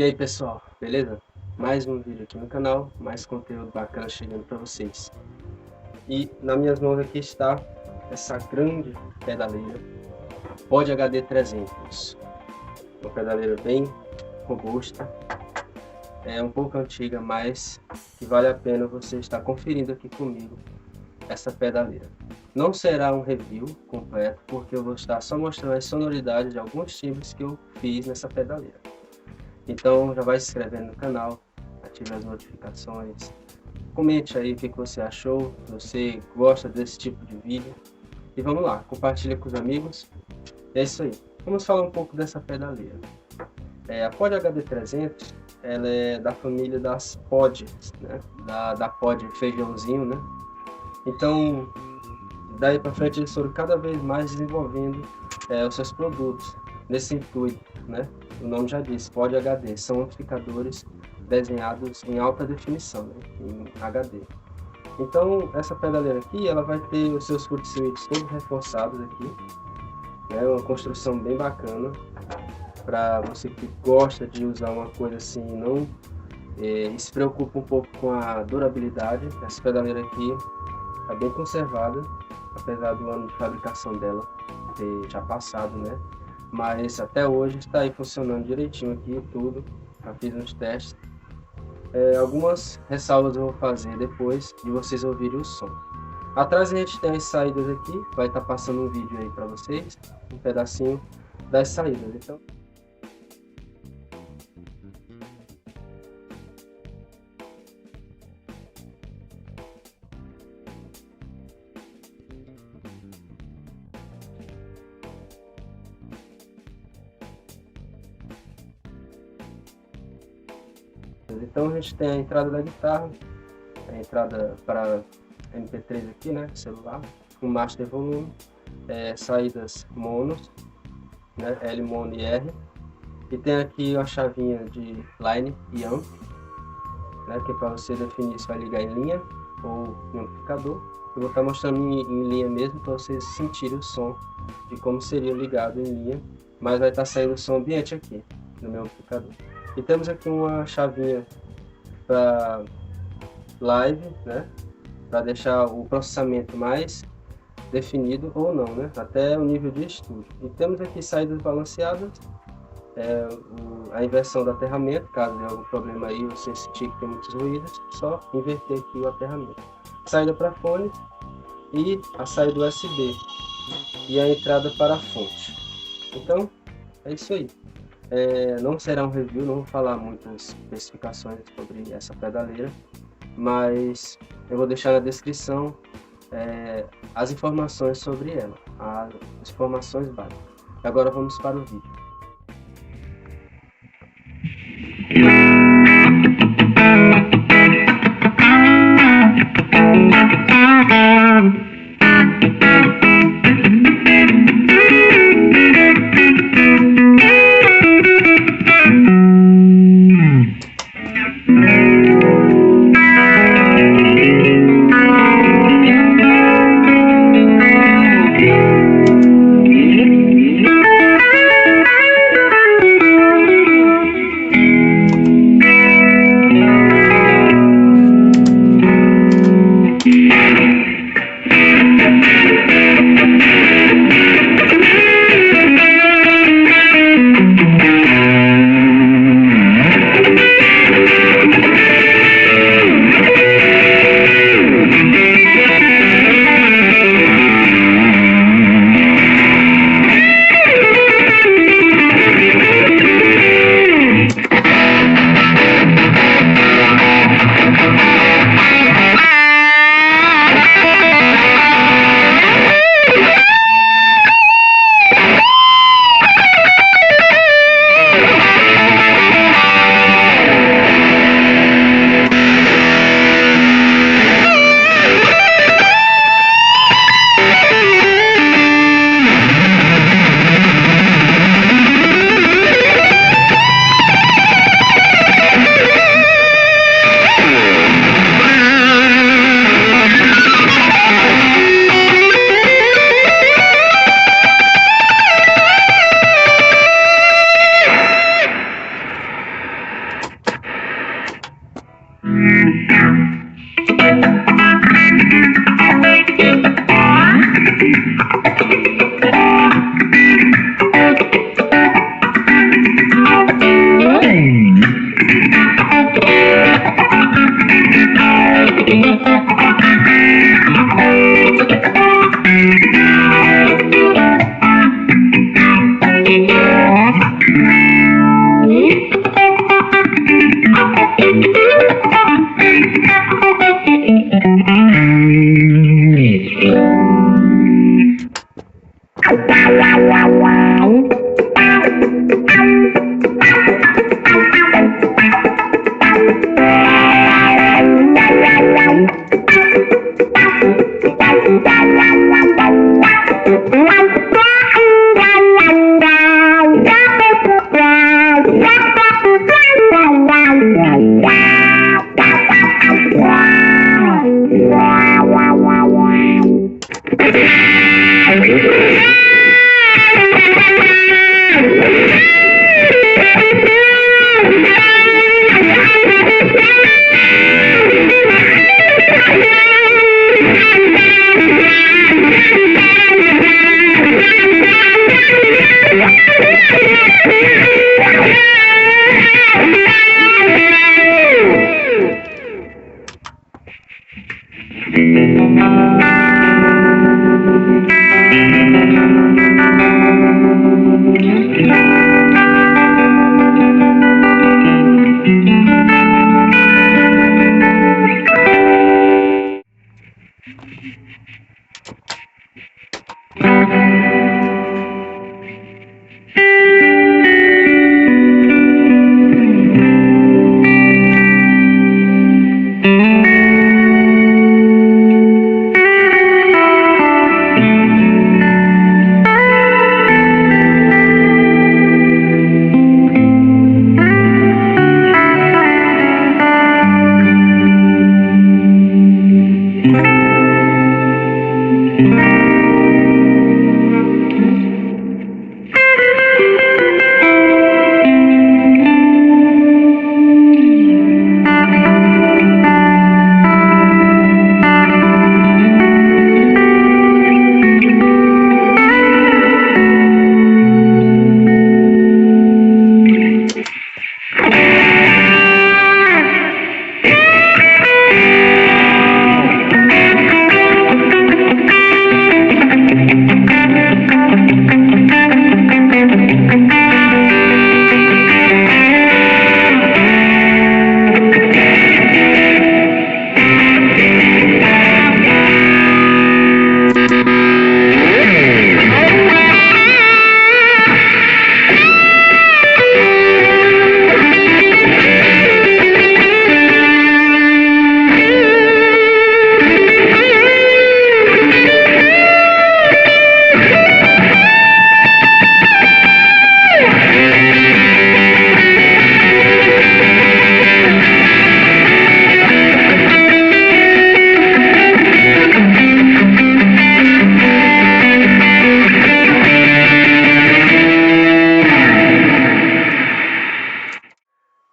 E aí pessoal, beleza? Mais um vídeo aqui no canal, mais conteúdo bacana chegando para vocês. E nas minhas mãos aqui está essa grande pedaleira Pod HD 300. Uma pedaleira bem robusta, é um pouco antiga, mas que vale a pena você estar conferindo aqui comigo essa pedaleira. Não será um review completo, porque eu vou estar só mostrando a sonoridade de alguns timbres que eu fiz nessa pedaleira. Então já vai se inscrevendo no canal, ative as notificações, comente aí o que você achou, se você gosta desse tipo de vídeo. E vamos lá, compartilha com os amigos. É isso aí. Vamos falar um pouco dessa pedaleira. A Pod HD 300, ela é da família das Pods, né? Da Pod feijãozinho, né? Então, daí para frente eles foram cada vez mais desenvolvendo os seus produtos nesse intuito, né? O nome já diz, Pod HD, são amplificadores desenhados em alta definição, né? Em HD. Então essa pedaleira aqui, ela vai ter os seus foot switches todos reforçados aqui, né? Uma construção bem bacana para você que gosta de usar uma coisa assim, não se preocupa um pouco com a durabilidade. Essa pedaleira aqui está bem conservada, apesar do ano de fabricação dela ter já passado, né? Mas até hoje está aí funcionando direitinho aqui tudo. Já fiz uns testes. Algumas ressalvas eu vou fazer depois de vocês ouvirem o som. Atrás a gente tem as saídas aqui, vai estar passando um vídeo aí para vocês, um pedacinho das saídas. Então a gente tem a entrada da guitarra, a entrada para MP3 aqui, né, celular, um master volume, saídas monos, né, L, mono e R, e tem aqui a chavinha de line e amp, né, que é para você definir se vai ligar em linha ou em amplificador. Eu vou estar mostrando em linha mesmo, para vocês sentirem o som de como seria ligado em linha, mas vai estar saindo o som ambiente aqui no meu amplificador. E temos aqui uma chavinha para live, né, para deixar o processamento mais definido ou não, né, até o nível de estúdio. E temos aqui saídas balanceadas, a inversão do aterramento, caso tenha algum problema aí, você sentir que tem muitos ruídos, só inverter aqui o aterramento. Saída para fone e a saída USB e a entrada para a fonte. Então é isso aí. Não será um review, não vou falar muitas especificações sobre essa pedaleira, mas eu vou deixar na descrição as informações sobre ela, as informações básicas. Agora vamos para o vídeo.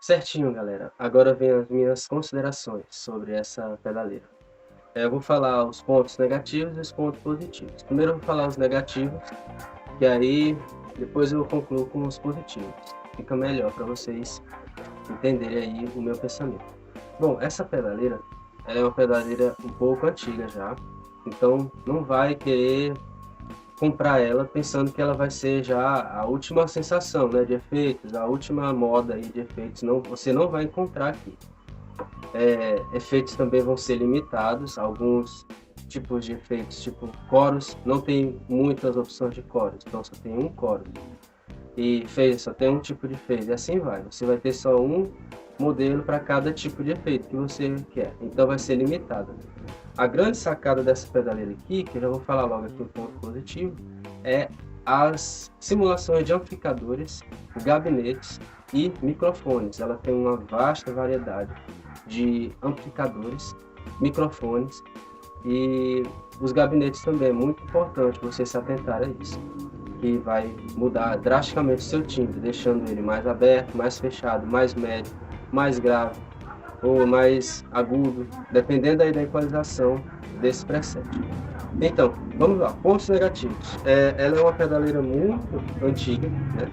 Certinho, galera. Agora vem as minhas considerações sobre essa pedaleira. Eu vou falar os pontos negativos e os pontos positivos. Primeiro eu vou falar os negativos, e aí depois eu concluo com os positivos. Fica melhor para vocês entenderem aí o meu pensamento. Bom, essa pedaleira é uma pedaleira um pouco antiga já, então não vai querer comprar ela pensando que ela vai ser já a última sensação, né, de efeitos, a última moda aí de efeitos. Não, você não vai encontrar aqui. Efeitos também vão ser limitados, alguns tipos de efeitos, tipo coros, não tem muitas opções de coros, então só tem um coro. E phase só tem um tipo de phase, e assim vai. Você vai ter só um modelo para cada tipo de efeito que você quer, então vai ser limitado. A grande sacada dessa pedaleira aqui, que eu já vou falar logo aqui um ponto positivo, é as simulações de amplificadores, gabinetes e microfones. Ela tem uma vasta variedade de amplificadores, microfones e os gabinetes também. É muito importante você se atentar a isso, que vai mudar drasticamente o seu timbre, deixando ele mais aberto, mais fechado, mais médio, mais grave, ou mais agudo, dependendo aí da equalização desse preset. Então, vamos lá, pontos negativos. Ela é uma pedaleira muito antiga, né?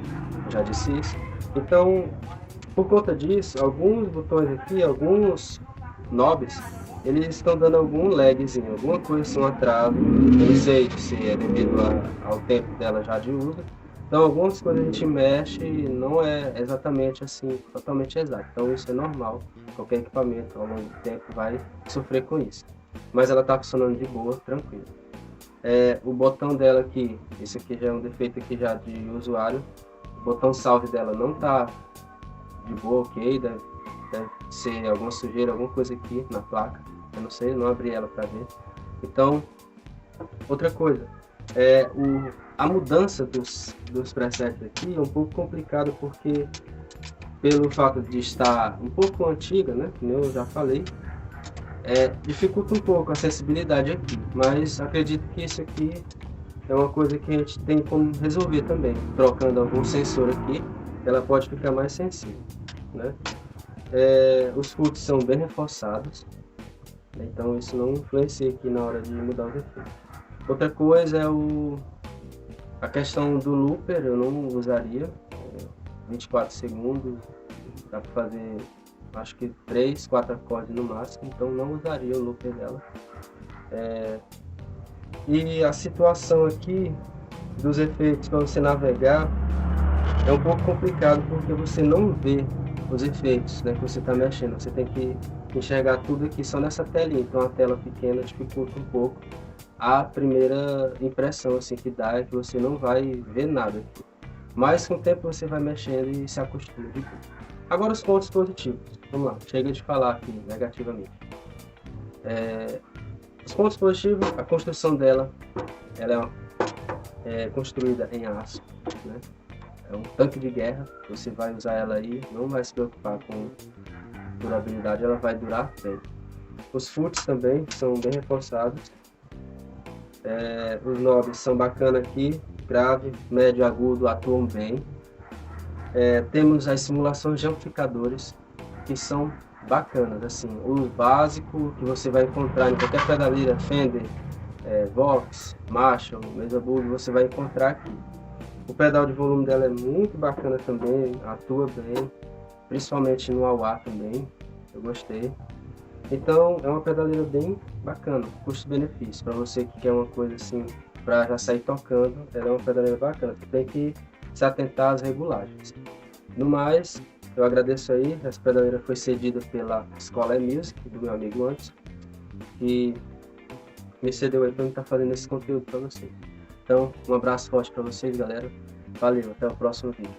Já disse isso. Então, por conta disso, alguns botões aqui, alguns knobs, eles estão dando algum lagzinho, alguma coisa assim, um atraso. Eu não sei se é devido ao tempo dela já de uso. Então, algumas coisas a gente mexe e não é exatamente assim, totalmente exato. Então, isso é normal. Qualquer equipamento ao longo do tempo vai sofrer com isso. Mas ela está funcionando de boa, tranquilo. O botão dela aqui, esse aqui já é um defeito aqui já de usuário. O botão salve dela não está de boa, ok, deve ser alguma sujeira, alguma coisa aqui na placa. Eu não sei, eu não abri ela para ver. Então, outra coisa, a mudança dos presets aqui é um pouco complicado porque pelo fato de estar um pouco antiga, né, como eu já falei, dificulta um pouco a sensibilidade aqui, mas acredito que isso aqui é uma coisa que a gente tem como resolver também, trocando algum sensor aqui, ela pode ficar mais sensível, né? Os foots são bem reforçados, então isso não influencia aqui na hora de mudar os efeitos. Outra coisa é a questão do looper, eu não usaria, 24 segundos, dá para fazer acho que 3, 4 acordes no máximo, então não usaria o looper dela. E a situação aqui dos efeitos para você navegar é um pouco complicado porque você não vê os efeitos, né, que você está mexendo. Você tem que enxergar tudo aqui só nessa telinha, então a tela pequena dificulta um pouco. A primeira impressão assim, que dá é que você não vai ver nada aqui. Mas com o tempo você vai mexendo e se acostuma de tudo. Agora os pontos positivos. Vamos lá, chega de falar aqui negativamente. Os pontos positivos, a construção dela, ela é construída em aço, né? É um tanque de guerra, você vai usar ela aí, não vai se preocupar com durabilidade, ela vai durar bem. Os foots também são bem reforçados. Os knobs são bacanas aqui, grave, médio, agudo, atuam bem. Temos as simulações de amplificadores, que são bacanas, assim, o básico que você vai encontrar em qualquer pedaleira, Fender, Vox, Marshall, Mesa Bug, você vai encontrar aqui. O pedal de volume dela é muito bacana também, atua bem, principalmente no AUA também, eu gostei. Então é uma pedaleira bem bacana, custo-benefício, para você que quer uma coisa assim, para já sair tocando, ela é uma pedaleira bacana, você tem que se atentar às regulagens. No mais, eu agradeço aí, essa pedaleira foi cedida pela Escola Music, do meu amigo Anderson, que me cedeu aí para eu estar fazendo esse conteúdo para vocês. Então, um abraço forte para vocês, galera. Valeu, até o próximo vídeo.